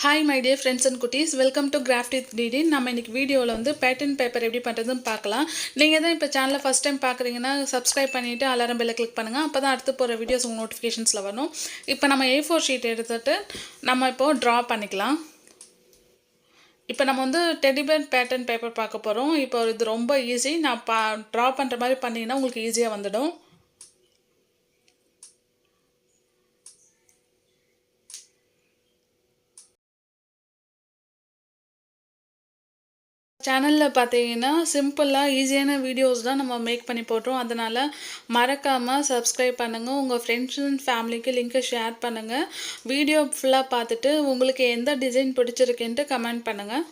Hi my dear friends and cuties, welcome to Craft with DD. நம்ம இன்னைக்கு வீடியோவில் வந்து பேட்டர்ன் பேப்பர் எப்படி பண்ணுறதுன்னு பார்க்கலாம். நீங்கள் தான் இப்போ சேனலை ஃபஸ்ட் டைம் பார்க்குறீங்கன்னா சப்ஸ்கிரைப் பண்ணிவிட்டு அலாரம் பெல்லை கிளிக் பண்ணுங்கள். அப்போ தான் அடுத்து போகிற வீடியோஸ் உங்கள் நோட்டிஃபிகேஷன்ஸில் வரும். இப்போ நம்ம A4 ஷீட் எடுத்துகிட்டு நம்ம இப்போது ட்ரா பண்ணிக்கலாம். இப்போ நம்ம வந்து டெடிபேர் பேட்டர்ன் பேப்பர் பார்க்க போகிறோம். இப்போ இது ரொம்ப ஈஸி. நான் ட்ரா பண்ணுற மாதிரி பண்ணிங்கன்னா உங்களுக்கு ஈஸியாக வந்துடும். சேனலில் பார்த்தீங்கன்னா சிம்பிளாக ஈஸியான வீடியோஸ் தான் நம்ம மேக் பண்ணி போடுறோம். அதனால் மறக்காமல் சப்ஸ்கிரைப் பண்ணுங்கள். உங்கள் ஃப்ரெண்ட்ஸ் அண்ட் ஃபேமிலிக்கு லிங்க்கை ஷேர் பண்ணுங்கள். வீடியோ ஃபுல்லாக பார்த்துட்டு உங்களுக்கு எந்த டிசைன் பிடிச்சிருக்குன்ட்டு கமெண்ட் பண்ணுங்கள்.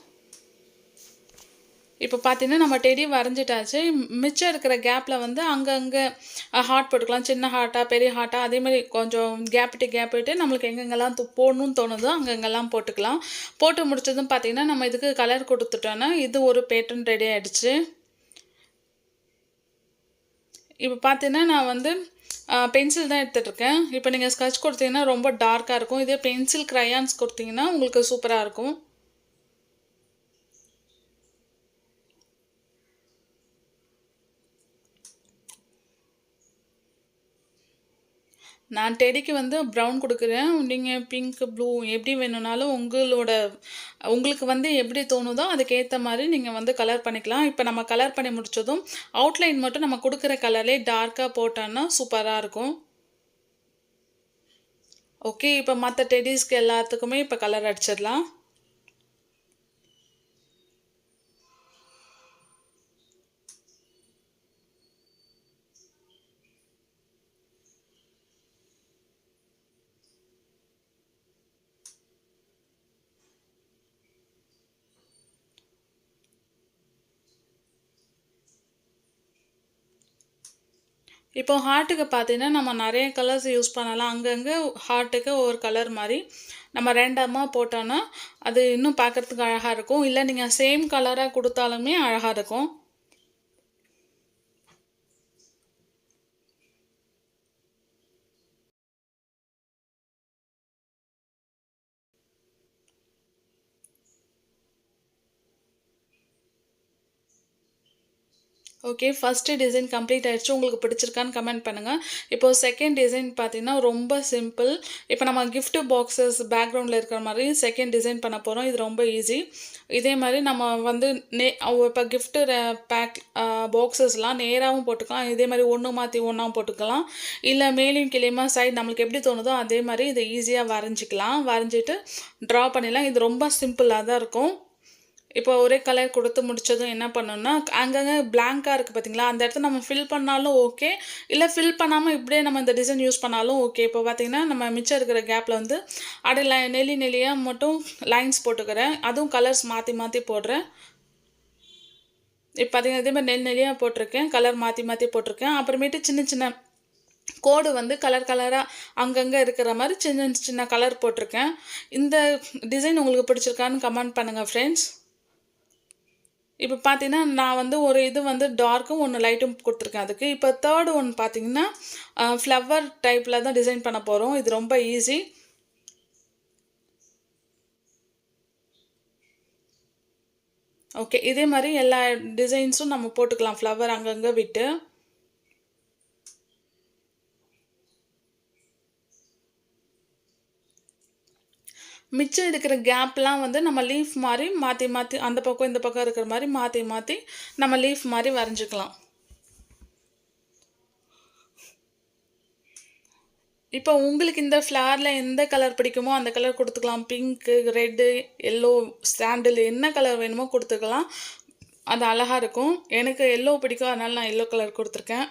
இப்போ பார்த்தீங்கன்னா நம்ம டெடி வரைஞ்சிட்டாச்சு. மிச்சம் இருக்கிற கேப்பில் வந்து அங்கங்கே ஹார்ட் போட்டுக்கலாம். சின்ன ஹார்ட்டாக பெரிய ஹார்ட்டாக அதேமாதிரி கொஞ்சம் கேப் விட்டு நம்மளுக்கு எங்கெங்கெல்லாம் போடணும்னு தோணுதோ அங்கங்கெல்லாம் போட்டுக்கலாம். போட்டு முடிச்சதும் பார்த்தீங்கன்னா நம்ம இதுக்கு கலர் கொடுத்துட்டோன்னா இது ஒரு பேட்டர்ன் ரெடி ஆகிடுச்சு. இப்போ பார்த்தீங்கன்னா நான் வந்து பென்சில் தான் எடுத்துகிட்ருக்கேன். இப்போ நீங்கள் ஸ்கெட்ச் கொடுத்தீங்கன்னா ரொம்ப டார்க்காக இருக்கும். இதே பென்சில் க்ரையான்ஸ் கொடுத்தீங்கன்னா உங்களுக்கு சூப்பராக இருக்கும். நான் டெடிக்கு வந்து ப்ரௌன் கொடுக்குறேன். நீங்கள் பிங்க், ப்ளூ எப்படி வேணும்னாலும் உங்களுக்கு வந்து எப்படி தோணுதோ அதுக்கேற்ற மாதிரி நீங்கள் வந்து கலர் பண்ணிக்கலாம். இப்போ நம்ம கலர் பண்ணி முடித்ததும் அவுட்லைன் மட்டும் நம்ம கொடுக்குற கலர்லேயே டார்க்காக போட்டோன்னா சூப்பராக இருக்கும். ஓகே, இப்போ மற்ற டெடிஸ்க்கு எல்லாத்துக்குமே இப்போ கலர் அடிச்சிடலாம். இப்போ ஹார்ட்டுக்கு பார்த்தீங்கன்னா நம்ம நிறைய கலர்ஸ் யூஸ் பண்ணலாம். அங்கங்கே ஹார்ட்டுக்கு ஒவ்வொரு கலர் மாதிரி நம்ம ரேண்டமாக போட்டோன்னா அது இன்னும் பார்க்குறதுக்கு அழகாக இருக்கும். இல்லை நீங்கள் சேம் கலராக கொடுத்தாலுமே அழகாக இருக்கும். ஓகே, ஃபஸ்ட்டு டிசைன் கம்ப்ளீட் ஆகிடுச்சு. உங்களுக்கு பிடிச்சிருக்கான்னு கமெண்ட் பண்ணுங்கள். இப்போது செகண்ட் டிசைன் பார்த்தீங்கன்னா ரொம்ப சிம்பிள். இப்போ நம்ம கிஃப்ட் பாக்ஸஸ் பேக்ரவுண்டில் இருக்கிற மாதிரி செகண்ட் டிசைன் பண்ண போகிறோம். இது ரொம்ப ஈஸி. இதே மாதிரி நம்ம வந்து இப்போ கிஃப்ட்டு பேக் பாக்ஸஸ்லாம் நேராகவும் போட்டுக்கலாம். இதே மாதிரி ஒன்று மாற்றி ஒன்றாவும் போட்டுக்கலாம். இல்லை மேலேயும் கீழேயுமா சைடு நம்மளுக்கு எப்படி தோணுதோ அதே மாதிரி இதை ஈஸியாக வரைஞ்சிட்டு ட்ரா பண்ணிடலாம். இது ரொம்ப சிம்பிளாக தான் இருக்கும். இப்போ ஒரே கலர் கொடுத்து முடித்ததும் என்ன பண்ணணும்னா அங்கங்கே பிளாங்காக இருக்குது பார்த்தீங்களா, அந்த இடத்த நம்ம ஃபில் பண்ணாலும் ஓகே, இல்லை ஃபில் பண்ணாமல் இப்படியே நம்ம இந்த டிசைன் யூஸ் பண்ணாலும் ஓகே. இப்போ பார்த்தீங்கன்னா நம்ம மிச்சம் இருக்கிற கேப்பில் வந்து அப்படியே நெல்லியாக மட்டும் லைன்ஸ் போட்டுக்கிறேன். அதுவும் கலர்ஸ் மாற்றி போடுறேன். இப்போ பார்த்தீங்கன்னா இதே மாதிரி நெல்லியாக போட்டிருக்கேன், கலர் மாற்றி போட்டிருக்கேன். அப்புறமேட்டு சின்ன கோடு வந்து கலராக அங்கங்கே இருக்கிற மாதிரி சின்ன கலர் போட்டிருக்கேன். இந்த டிசைன் உங்களுக்கு பிடிச்சிருக்கான்னு கமெண்ட் பண்ணுங்கள் ஃப்ரெண்ட்ஸ். இப்போ பார்த்தீங்கன்னா நான் வந்து ஒரு இது வந்து டார்க்கும் ஒன்று லைட்டும் கொடுத்துருக்கேன் அதுக்கு. இப்போ தேர்டு ஒன் பார்த்தீங்கன்னா ஃப்ளவர் டைப்பில் தான் டிசைன் பண்ண போகிறோம். இது ரொம்ப ஈஸி. ஓகே, இதே மாதிரி எல்லா டிசைன்ஸும் நம்ம போட்டுக்கலாம் ஃப்ளவர் அங்கங்கே விட்டு. மிச்சம் இருக்கிற கேப்லாம் வந்து நம்ம லீஃப் மாதிரி மாற்றி அந்த பக்கம் இந்த பக்கம் இருக்கிற மாதிரி மாற்றி நம்ம லீஃப் மாதிரி வரைஞ்சிக்கலாம். இப்போ உங்களுக்கு இந்த ஃப்ளவரில் எந்த கலர் பிடிக்குமோ அந்த கலர் கொடுத்துக்கலாம். பிங்க்கு, ரெட்டு, எல்லோ, சாண்டில் என்ன கலர் வேணுமோ கொடுத்துக்கலாம். அது அழகாக இருக்கும். எனக்கு எல்லோ பிடிக்கும், அதனால் நான் எல்லோ கலர் கொடுத்துருக்கேன்.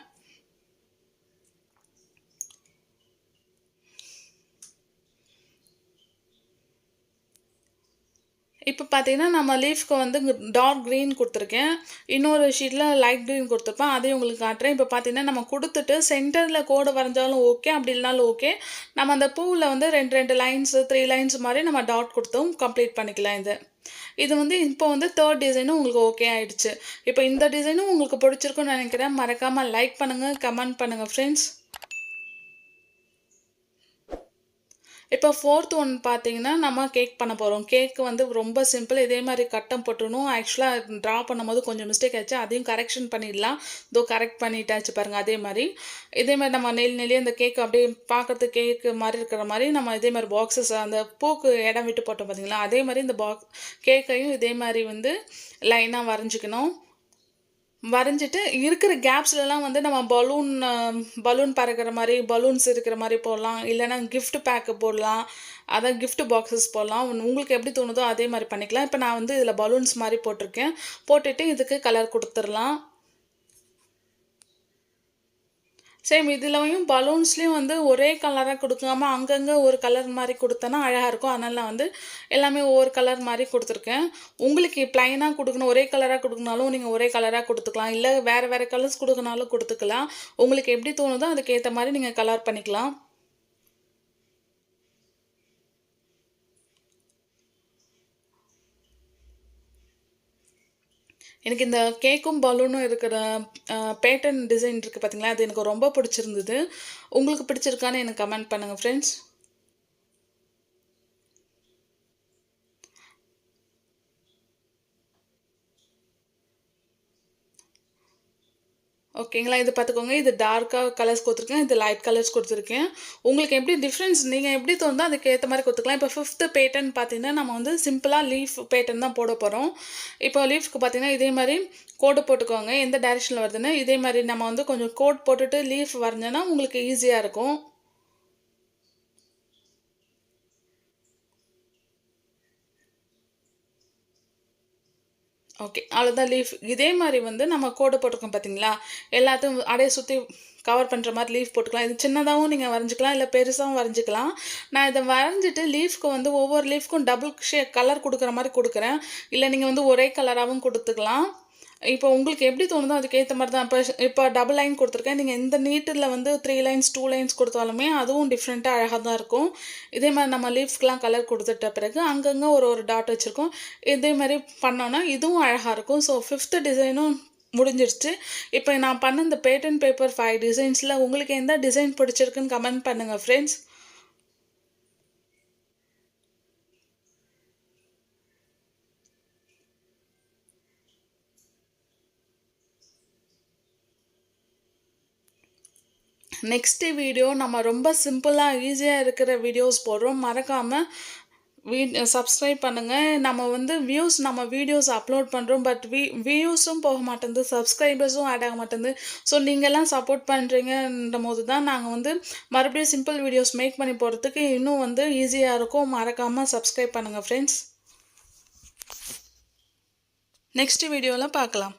இப்போ பார்த்தீங்கன்னா நம்ம லீஃப்க்கு வந்து டார்க் க்ரீன் கொடுத்துருக்கேன். இன்னொரு ஷீட்டில் லைட் க்ரீன் கொடுத்துருப்பேன். அதையும் உங்களுக்கு காட்டுறேன். இப்போ பார்த்தீங்கன்னா நம்ம கொடுத்துட்டு சென்டரில் கோடு வரைஞ்சாலும் ஓகே, அப்படி இல்லைனாலும் ஓகே. நம்ம அந்த பூவில் வந்து 2 லைன்ஸு 3 லைன்ஸ் மாதிரி நம்ம டாட் கொடுத்தும் கம்ப்ளீட் பண்ணிக்கலாம். இது வந்து இப்போ வந்து தேர்ட் டிசைனும் உங்களுக்கு ஓகே ஆகிடுச்சு. இப்போ இந்த டிசைனும் உங்களுக்கு பிடிச்சிருக்குன்னு நினைக்கிறேன். மறக்காமல் லைக் பண்ணுங்கள், கமெண்ட் பண்ணுங்கள் ஃப்ரெண்ட்ஸ். இப்போ 4த் ஒன் பார்த்தீங்கன்னா, நம்ம கேக் பண்ண போறோம். கேக் வந்து ரொம்ப சிம்பிள். இதே மாரி கட்டம் போட்டுறணும். ஆக்சுவலா ட்ரா பண்ணும்போது கொஞ்சம் மிஸ்டேக் ஆச்சு. அதையும் கரெக்ஷன் பண்ணிடலாம். இதோ கரெக்ட் பண்ணிட்டாச்சு பாருங்க அதே மாரி. இதே மாரி நம்ம நெளி நெளியா அந்த கேக் அப்படியே பார்க்கறதுக்கு கேக் மாரி இருக்கிற மாரி நம்ம இதே மாரி பாக்ஸஸ் அந்த பூக்கு இடம் விட்டு போட்டோம் பார்த்தீங்களா, அதே மாரி இந்த கேக்கையும் இதே மாரி வந்து லைனா வரைஞ்சுக்கணும். வரைஞ்சிட்டு இருக்கிற கேப்ஸ்லலாம் வந்து நம்ம பலூன் பறக்கிற மாரி, பலூன்ஸ் இருக்கிற மாரி போடலாம். இல்லன்னா கிஃப்ட் பேக் போடலாம். அதான் கிஃப்ட் பாக்ஸஸ் போடலாம். உங்களுக்கு எப்படி தோணுதோ அதே மாரி பண்ணிக்கலாம். இப்ப நான் வந்து இதில பலூன்ஸ் மாரி போட்டிருக்கேன். போட்டுட்டு இதுக்கு கலர் குடுத்துறலாம். சேம் இதுலயும் பலூன்ஸ்லயும் வந்து ஒரே கலரா குடுக்காம, அங்கங்க ஒரு கலர் மாரி குடுத்தோன்னா அழகா இருக்கும். அதனால நான் வந்து எல்லாமே ஒவ்வொரு கலர் மாரி குடுத்துருக்கேன். உங்களுக்கு பிளைனா குடுக்கணும், ஒரே கலரா குடுக்கணும்னாலும் நீங்க ஒரே கலரா குடுத்துக்கலாம். இல்ல வேற வேற கலர்ஸ் குடுக்கனாலும் குடுத்துக்கலாம். உங்களுக்கு எப்படி தோணுதோ அதுக்கு ஏத்த மாரி நீங்க கலர் பண்ணிக்கலாம். எனக்கு இந்த கேக்கும், பலூனும் இருக்கிற பேட்டர்ன் டிசைன் இருக்கு பார்த்தீங்களா, அது எனக்கு ரொம்ப பிடிச்சிருந்தது. உங்களுக்கு பிடிச்சிருக்கான்னு எனக்கு கமெண்ட் பண்ணுங்க ஃப்ரெண்ட்ஸ். ஓகேங்களா. இது பார்த்துக்கோங்க. இது டார்க்கா கலர்ஸ் குடுத்துருக்கேன். இது லைட் கலர்ஸ் குடுத்துருக்கேன். உங்களுக்கு எப்படி டிஃப்ரென்ஸ் நீங்க எப்படி தோணுதோ அதுக்கு ஏத்த மாரி குடுத்துக்கலாம். இப்போ 5த் பேட்டர்ன் பார்த்தீங்கன்னா, நம்ம வந்து சிம்பிளா லீஃப் பேட்டர்ன் தான் போட போறோம். இப்போ லீஃப்க்கு பார்த்தீங்கன்னா, இதே மாரி கோடு போட்டுக்கோங்க. எந்த டைரக்ஷன்ல வருதுன்னு. இதே மாரி நம்ம வந்து கொஞ்சம் கோட் போட்டுட்டு லீஃப் வரைஞ்சோன்னா உங்களுக்கு ஈஸியா இருக்கும். ஓகே. அவ்வளோதான் லீஃப். இதே மாரி வந்து நம்ம கோடு போட்டிருக்கோம் பார்த்தீங்களா? எல்லாத்தையும் அப்படியே சுத்தி கவர் பண்ற மாரி லீஃப் போட்டுக்கலாம். இது சின்னதாவும் நீங்க வரைஞ்சுக்கலாம், இல்ல பெருசாவும் வரைஞ்சுக்கலாம். நான் இத வரைஞ்சுட்டு லீஃப்க்கு வந்து ஒவ்வொரு லீஃப்க்கும் டபுள் கலர் குடுக்குற மாரி குடுக்குறேன். இல்ல நீங்க வந்து ஒரே கலராவும் குடுத்துக்கலாம். இப்போ உங்களுக்கு எப்படி தோணுதோ அதுக்கேத்த மாரி தான். இப்போ டபுள் லைன் குடுத்துருக்கேன். நீங்க இந்த நீட்டில வந்து 3 லைன்ஸ், 2 லைன்ஸ் குடுத்தாலுமே அதுவும் டிஃப்ரெண்ட்டா அழகா தான் இருக்கும். இதே மாரி நம்ம லீஃப்க்குலாம் கலர் குடுத்துட்ட பிறகு அங்கங்க ஒரு ஒரு டாட் வச்சிருக்கோம். இதே மாரி பண்ணோம்னா இதுவும் அழகா இருக்கும். ஸோ 5த் டிசைனும் முடிஞ்சிருச்சு. இப்போ நான் பண்ண இந்த பேட்டர்ன் பேப்பர் 5 டிசைன்ஸ்ல உங்களுக்கு எந்த டிசைன் பிடிச்சிருக்குன்னு கமெண்ட் பண்ணுங்க ஃப்ரெண்ட்ஸ். நெக்ஸ்ட் வீடியோ நம்ம ரொம்ப சிம்பிளா, ஈஸியா இருக்கிற வீடியோஸ் போடுறோம். மறக்காம சப்ஸ்கிரைப் பண்ணுங்க. நம்ம வந்து நம்ம வீடியோஸ் அப்லோட் பண்றோம். பட் வியூஸும் போக மாட்டேங்குது. சப்ஸ்கிரைபர்ஸும் ஆட் ஆக மாட்டேங்குது. ஸோ நீங்கலாம் சப்போர்ட் பண்றீங்கன்றபோது தான் நாங்க வந்து மறுபடியும் சிம்பிள் வீடியோஸ் மேக் பண்ணி போடுறதுக்கு இன்னும் வந்து ஈஸியா இருக்கும். மறக்காம சப்ஸ்கிரைப் பண்ணுங்க ஃப்ரெண்ட்ஸ். நெக்ஸ்ட் வீடியோல பார்க்கலாம்.